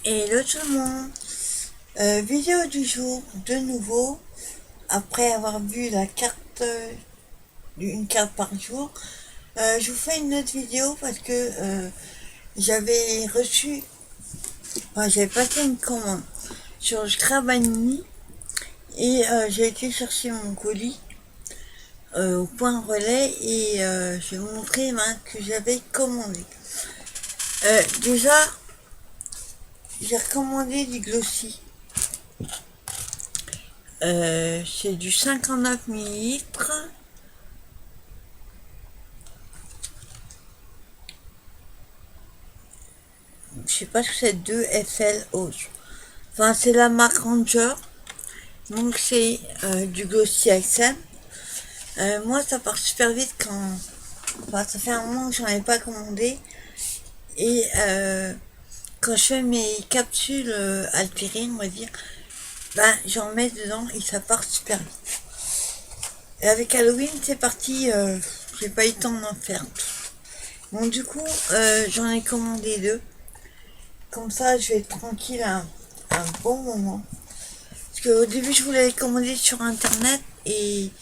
Hello tout le monde, vidéo du jour, de nouveau, après avoir vu la carte, une carte par jour, je vous fais une autre vidéo parce que j'avais reçu, j'avais passé une commande sur Scrabani et j'ai été chercher mon colis au point relais et je vais vous montrer que j'avais commandé. Déjà, j'ai recommandé du Glossy. C'est du 59 millilitres. Je sais pas ce que c'est, 2 FLO. Enfin, c'est la marque Ranger. Donc, c'est du Glossy XM. Moi, ça part super vite quand. Enfin, ça fait un moment que j'en ai pas commandé. Et quand je fais mes capsules altérines, on va dire, ben, j'en mets dedans et ça part super vite. Et avec Halloween, c'est parti. J'ai pas eu le temps d'en faire tout. Bon, du coup, j'en ai commandé 2. Comme ça, je vais être tranquille un bon moment. Parce qu'au début, je voulais les commander sur internet. Et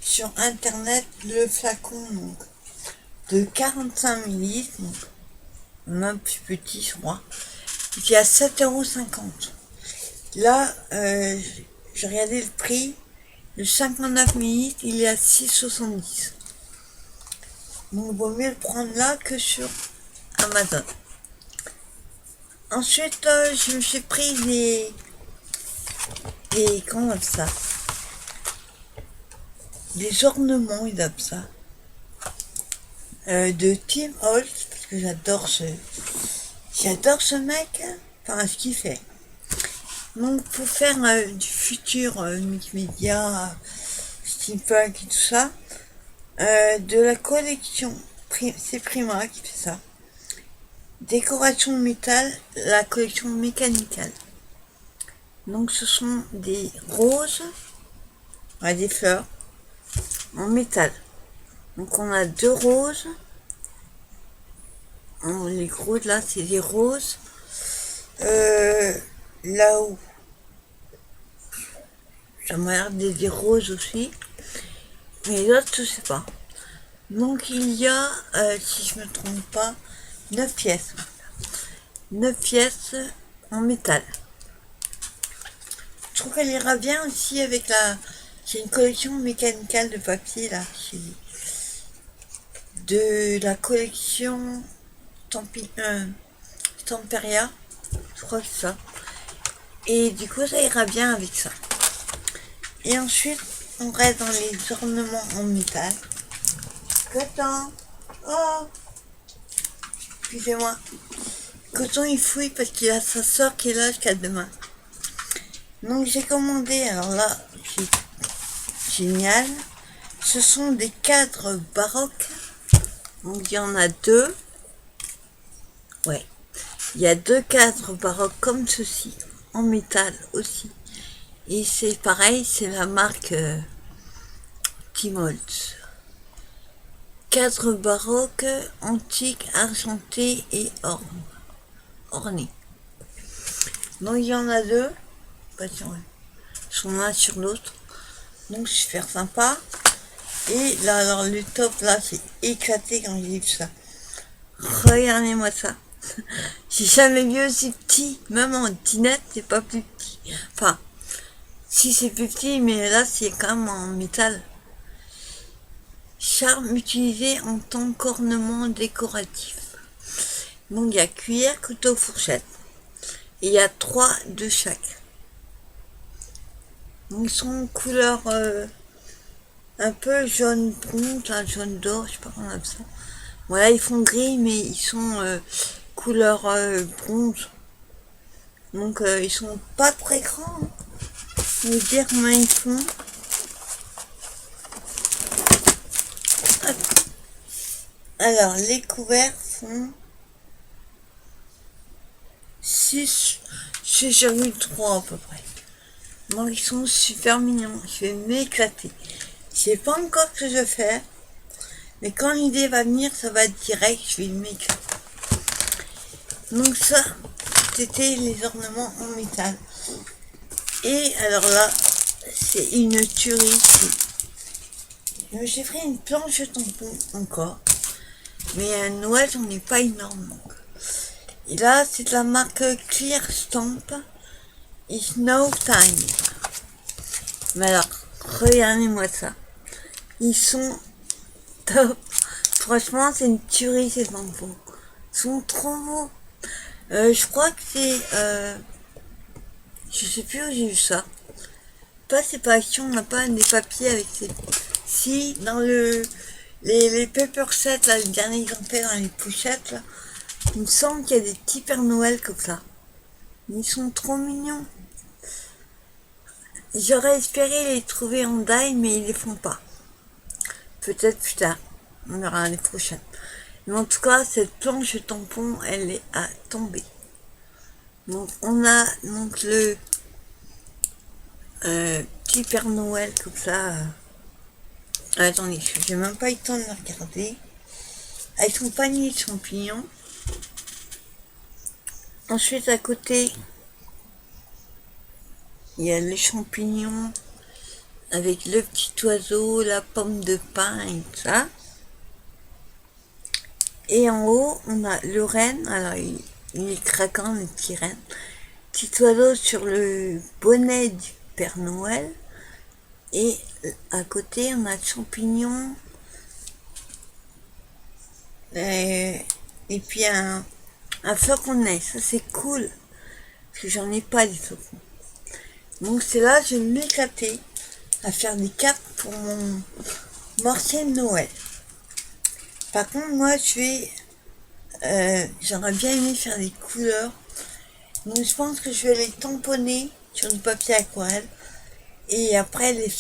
sur internet, le flacon donc, de 45 millilitres, donc même plus petit, je crois, il est à 7,50 €. Là, j'ai regardé le prix. Le 59 millilitres, il est à 6,70 €. Donc, il vaut mieux le prendre là que sur Amazon. Ensuite, je me suis pris comment on appelle ça, des ornements, ils appellent ça, de Tim Holtz, parce que j'adore ce mec, enfin ce qu'il fait. Donc pour faire du futur mix media, steampunk et tout ça, de la collection, c'est Prima qui fait ça. Décoration de métal, la collection mécanicale. Donc ce sont des roses, des fleurs en métal. Donc on a 2 roses. Les gros là, c'est des roses. Là où j'aimerais regarder des roses aussi. Mais l'autre, je sais pas. Donc il y a, si je me trompe pas, 9 pièces. 9 pièces en métal. Je trouve qu'elle ira bien aussi avec j'ai une collection mécanicale de papier là. De la collection Temperia. Je crois que c'est ça. Et du coup, ça ira bien avec ça. Et ensuite, on reste dans les ornements en métal. Coton. Oh, excusez-moi. Coton, il fouille parce qu'il a sa soeur qui est là jusqu'à demain. Donc, j'ai commandé, alors là, c'est génial. Ce sont des cadres baroques. Donc, il y en a 2. Ouais. Il y a 2 cadres baroques comme ceci, en métal aussi. Et c'est pareil, c'est la marque Tim Holtz. Cadre baroque, antique, argenté et orné. Donc il y en a 2. Sont l'un sur l'autre. Donc super sympa. Et là, alors le top là, c'est éclaté quand j'ai vu ça. Regardez-moi ça. J'ai jamais vu aussi petit. Même en dinette, c'est pas plus petit. Enfin, si c'est plus petit, mais là c'est quand même en métal. Charme utilisé en tant qu'ornement décoratif. Donc il y a cuillère, couteau, fourchette. Et il y a 3 de chaque. Donc ils sont en couleur un peu jaune bronze, jaune d'or, je sais pas comment on appelle ça. Voilà, ils font gris, mais ils sont couleur bronze. Donc ils sont pas très grands. Je vais dire comment ils font. Alors, les couverts font 6,3 à peu près. Donc, ils sont super mignons. Je vais m'éclater. Je sais pas encore ce que je fais. Mais quand l'idée va venir, ça va être direct. Je vais m'éclater. Donc, ça, cet été les ornements en métal. Et alors là, c'est une tuerie. J'ai pris une planche de tampon encore. Mais à Noël, j'en ai pas énorme. Et là, c'est de la marque Clear Stamp et Snow Time. Mais alors, regardez-moi ça. Ils sont top. Franchement, c'est une tuerie ces tampons. Ils sont trop beaux. Je crois que c'est... je sais plus où j'ai vu ça. Pas c'est pas Action, on n'a pas des papiers avec ces... Si, dans les paper sets, là, le dernier que j'en fais dans les pochettes, là, il me semble qu'il y a des petits Père Noël comme ça. Ils sont trop mignons. J'aurais espéré les trouver en die, mais ils les font pas. Peut-être plus tard. On verra l'année prochaine. Mais en tout cas, cette planche de tampon, elle est à tomber. Donc, on a donc le petit Père Noël comme ça. Attendez, j'ai même pas eu le temps de le regarder. Avec son panier de champignons. Ensuite, à côté, il y a les champignons avec le petit oiseau, la pomme de pin et tout ça. Et en haut, on a le renne. Alors, il est craquant, le petit renne. Petit oiseau sur le bonnet du Père Noël. Et à côté, on a le champignon. Et puis un flocon-nez. Ça, c'est cool. Parce que j'en ai pas des flocons. Donc, c'est là, je vais m'éclater à faire des cartes pour mon mortier de Noël. Par contre, moi, j'aurais bien aimé faire des couleurs. Donc, je pense que je vais les tamponner sur du papier aquarelle et après les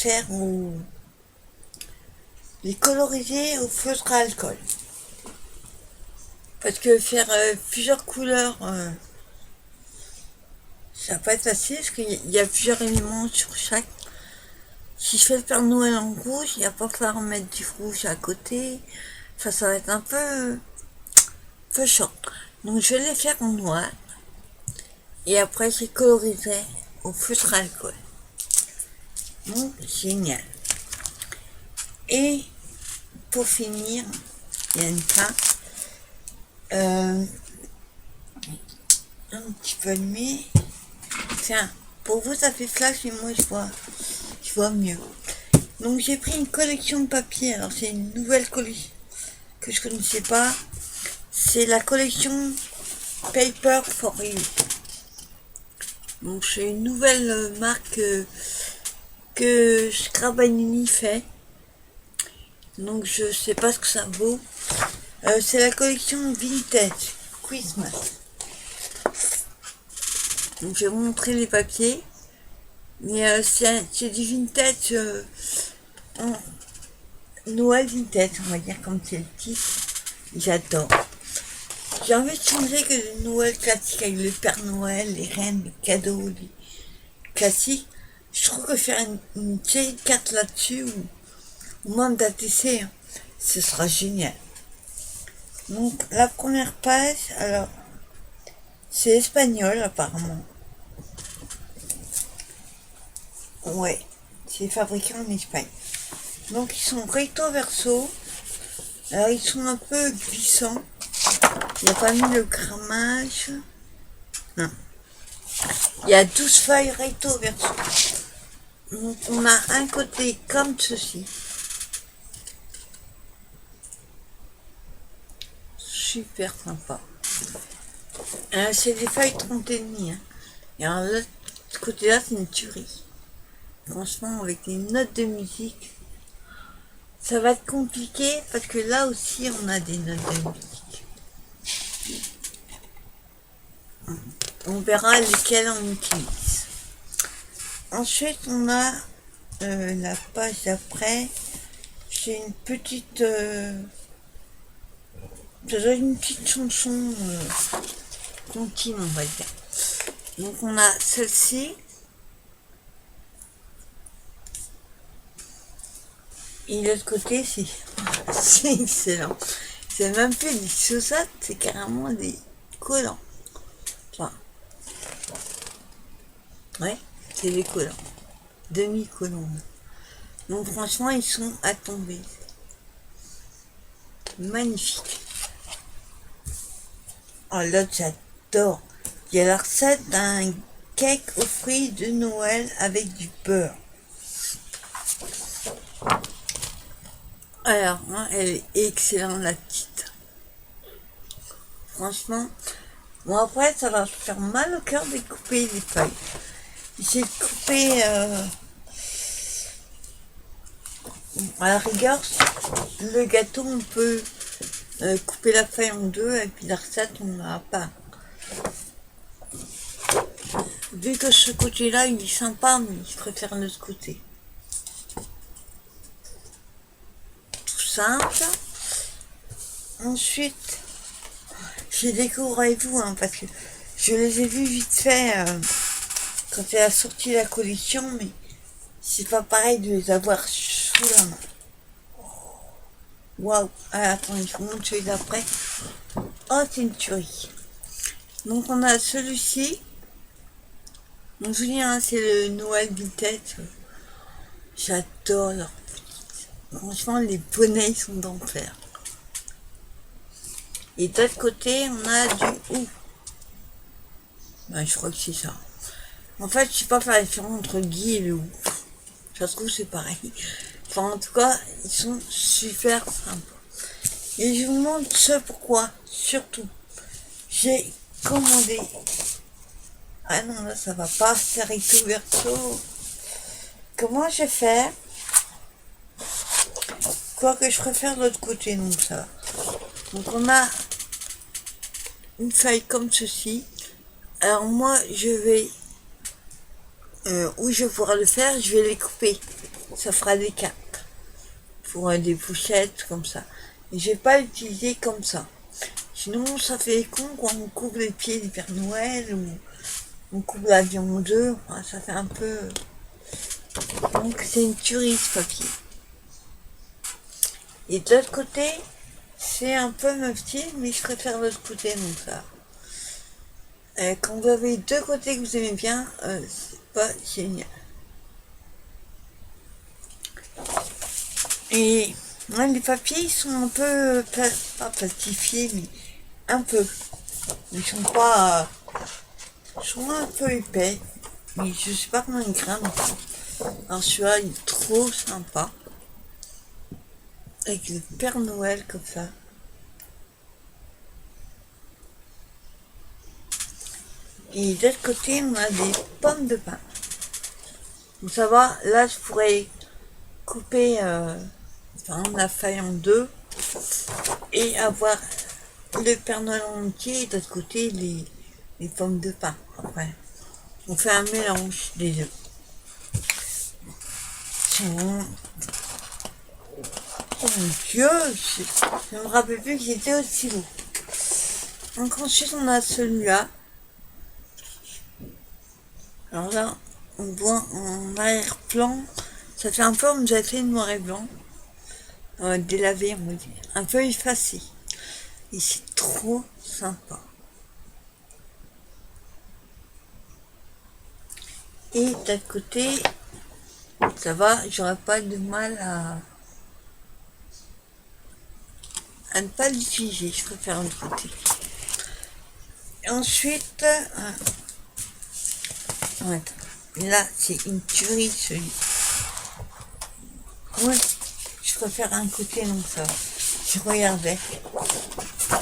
coloriser au feutre à alcool. Parce que faire plusieurs couleurs, ça va pas être facile parce qu'il y a plusieurs éléments sur chaque. Si je fais le Père Noël en rouge, il va pas falloir mettre du rouge à côté. Enfin, ça va être un peu chaud. Donc je vais les faire en noir. Et après, je les coloriserai au feutre à alcool. Donc, génial. Et pour finir, il y a une fin. Un petit peu allumé. Tiens, pour vous ça fait flash, mais moi je vois mieux. Donc j'ai pris une collection de papier. Alors c'est une nouvelle collection que je connaissais pas. C'est la collection Paper for You. Donc c'est une nouvelle marque que Scribanini fait. Donc je sais pas ce que ça vaut. C'est la collection Vintage Christmas. Donc je vais vous montrer les papiers. Mais c'est du vintage Noël vintage, on va dire comme c'est le titre. J'adore. J'ai envie de changer que le Noël classique avec le Père Noël, les reines, les cadeaux, les classiques. Je trouve que faire une série de cartes là-dessus ou même d'ATC, hein, ce sera génial. Donc la première page, alors c'est espagnol apparemment. Ouais, c'est fabriqué en Espagne. Donc ils sont recto verso. Alors ils sont un peu glissants. Il n'y a pas mis le grammage. Non. Il y a 12 feuilles recto verso. Donc on a un côté comme ceci. Super sympa. C'est des feuilles 30,5. Hein. Et alors l'autre côté-là, c'est une tuerie. Franchement, avec des notes de musique, ça va être compliqué parce que là aussi, on a des notes de musique. On verra lesquelles on utilise. Ensuite, on a la page d'après. C'est une petite... ça doit être une petite chanson continue, on va dire. Donc, on a celle-ci. Et de l'autre côté, c'est excellent. C'est même plus des chaussettes, c'est carrément des collants. Enfin, Ouais, c'est des collants. Demi-colombes. Donc franchement, ils sont à tomber. Magnifique. Oh là, j'adore. Il y a la recette d'un cake aux fruits de Noël avec du beurre. Alors, hein, elle est excellente, la petite. Franchement. Bon, après, ça va faire mal au cœur de couper les feuilles. J'ai coupé, à la rigueur, le gâteau, on peut couper la feuille en deux, et puis la recette, on n'a pas. Vu que ce côté-là, il est sympa, mais je préfère l'autre côté. Tout simple. Ensuite, j'ai découvert vous, hein, parce que je les ai vus vite fait quand elle a sorti la collection, mais c'est pas pareil de les avoir sous la main. Waouh! Ah, attends, il faut monter celui d'après. Oh, c'est une tuerie. Donc, on a celui-ci. Donc, je vous dis, hein, c'est le Noël Vintage. J'adore leurs petites. Franchement, les bonnets, ils sont d'enfer. Et de l'autre côté, on a du ou. Ben, je crois que c'est ça. En fait, je sais pas faire la différence entre Guy et le ou. Ça se trouve, c'est pareil. Enfin, en tout cas, ils sont super sympas. Et je vous montre ce pourquoi, surtout. J'ai commandé. Ah non, là, ça va pas. C'est recto verso. Comment j'ai fait? Quoique je préfère de l'autre côté, donc ça va. Donc, on a une feuille comme ceci. Alors, moi, je vais. Où je vais pouvoir le faire, je vais les couper. Ça fera des capes. Pour des pochettes comme ça. Et je vais pas l'utiliser comme ça. Sinon, ça fait con quand on coupe les pieds du Père Noël ou on coupe l'avion en deux. Enfin, ça fait un peu. Donc, c'est une tuerie ce papier. Et de l'autre côté, c'est un peu même style, mais je préfère l'autre côté, donc ça. Quand vous avez deux côtés que vous aimez bien, c'est pas génial. Et ouais, les papiers, ils sont un peu, pas plastifiés, mais un peu. Ils sont pas, ils sont un peu épais, mais je sais pas comment ils grimpent. Alors celui-là, il est trop sympa. Avec le Père Noël comme ça. Et de l'autre côté, on a des pommes de pin. Donc ça va, là je pourrais couper la feuille en deux et avoir le Père Noël entier et de l'autre côté les pommes de pin. Après, on fait un mélange des deux. Oh mon dieu, je me rappelle plus que j'étais aussi beau. Donc ensuite on a celui-là. Alors là, on voit en arrière-plan, ça fait un peu comme j'avais fait noir et blanc. Délavé, on va dire. Un peu effacé. Et c'est trop sympa. Et de l'autre côté, ça va, j'aurais pas de mal à ne pas l'utiliser. Je préfère l'autre côté. Et ensuite, là, c'est une tuerie celui. Ouais, je préfère un côté, donc ça va. Je regardais.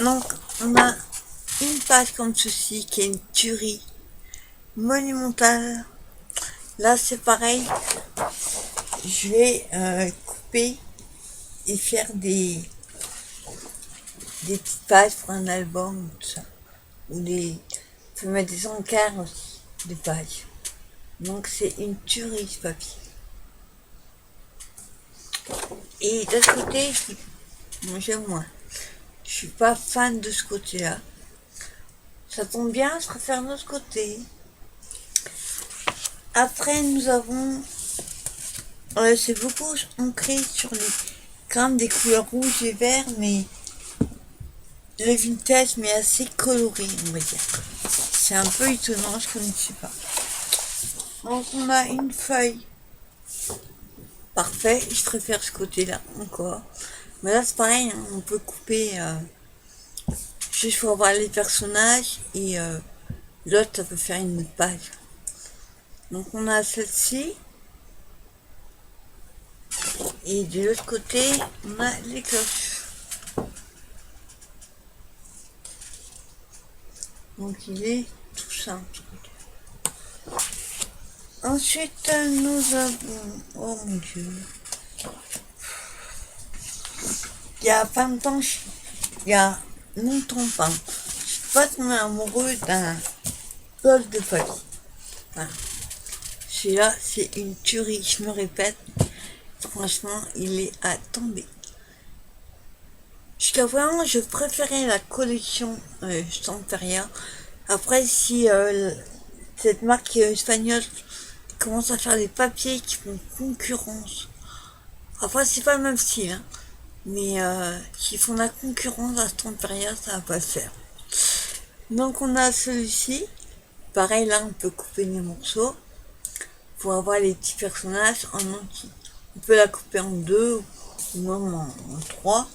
Donc, on a une page comme ceci qui est une tuerie monumentale. Là, c'est pareil. Je vais couper et faire des petites pages pour un album, tout ça. Ou des. Je peux mettre des encarts aussi, des pages. Donc, c'est une tuerie ce papier. Et de l'autre côté, moi j'aime moins. Je suis pas fan de ce côté-là. Ça tombe bien, je préfère l'autre côté. Après, nous avons. C'est beaucoup ancré sur les crânes des couleurs rouges et vert, mais le vintage, mais assez coloré, on va dire. C'est un peu étonnant, je connaissais pas. Donc on a une feuille. Parfait, je préfère ce côté-là encore. Mais là c'est pareil, hein, on peut couper juste pour avoir les personnages et l'autre ça peut faire une page. Donc on a celle-ci. Et de l'autre côté, on a les cloches. Donc il est tout simple. Ensuite, nous avons... Oh mon dieu. Il y a pas longtemps, il y a longtemps pas. Je suis pas tombé amoureux d'un bol de feuilles. Voilà. Celui-là, c'est une tuerie, je me répète. Franchement, il est à tomber. Jusqu'à vraiment, je préférais la collection Stamperia. Après, si cette marque espagnole commence à faire des papiers qui font concurrence, après, c'est pas le même style, hein, mais qui font la concurrence à Stamperia, ça va pas le faire. Donc, on a celui-ci. Pareil, là, on peut couper les morceaux pour avoir les petits personnages en entier. On peut la couper en deux ou même en trois.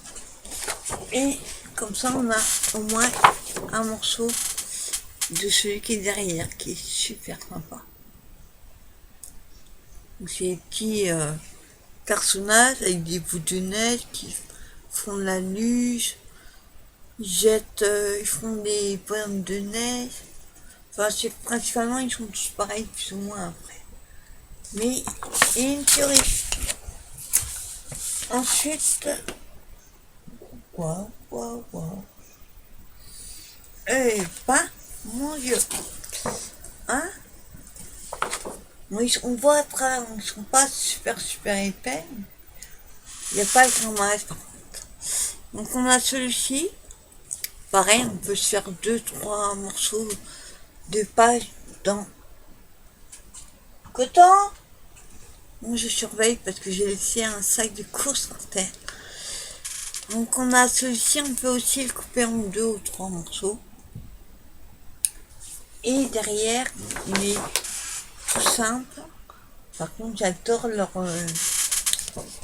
Et comme ça, on a au moins un morceau de celui qui est derrière, qui est super sympa. Donc c'est des petits personnages avec des bouts de neige qui font de la luge, ils font des bonhommes de neige. Enfin, c'est principalement, ils sont tous pareils, plus ou moins après. Mais il y a une théorie. Ensuite, waouh. Eh ben, mon dieu. Hein? On voit après, ils sont pas super épais. Il n'y a pas le grammage par contre. Donc on a celui-ci. Pareil, on peut se faire 2-3 morceaux de pages dans coton. Moi je surveille parce que j'ai laissé un sac de course par terre. Donc on a celui-ci, on peut aussi le couper en 2 ou 3 morceaux. Et derrière, il est tout simple. Par contre, j'adore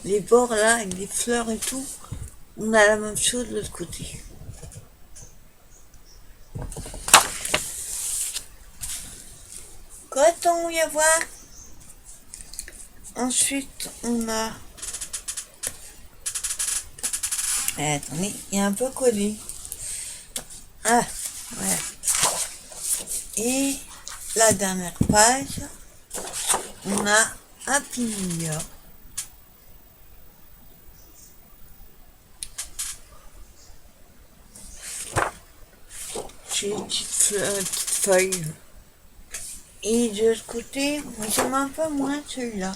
les bords là, avec des fleurs et tout. On a la même chose de l'autre côté. Coton, y avoir. Ensuite, on a... Attendez, il est un peu collé. Ah, voilà. Et la dernière page, on a Happy New Year. J'ai une petite feuille. Et de l'autre côté, j'aime un peu moins celui-là.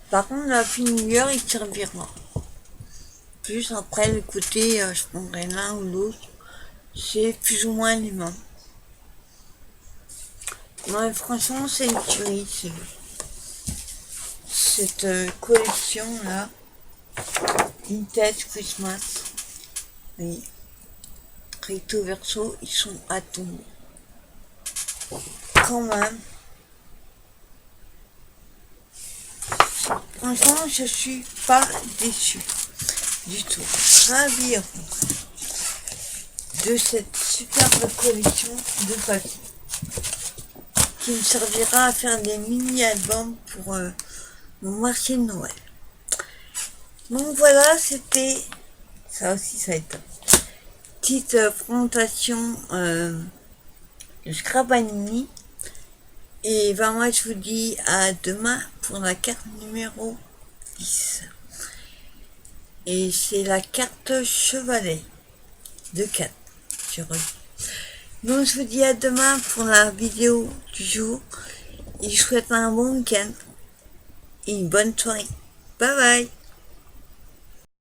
Par contre, la Happy New Year, il servira. Plus après, le côté, je prendrai l'un ou l'autre. C'est plus ou moins les mêmes. Non, mais franchement, c'est une tuerie, cette collection-là. Vintage Christmas. Oui. Recto verso, ils sont à tomber. Quand même. Franchement, je suis pas déçue du tout. Ravie de cette superbe collection de papier qui me servira à faire des mini-albums pour mon marché de Noël. Donc voilà, c'était ça aussi, ça a été une petite présentation de Scrapanini. Et ben moi je vous dis à demain pour la carte numéro 10. Et c'est la carte chevalet de 4. Je redis. Donc je vous dis à demain pour la vidéo du jour. Et je vous souhaite un bon week-end et une bonne soirée. Bye bye.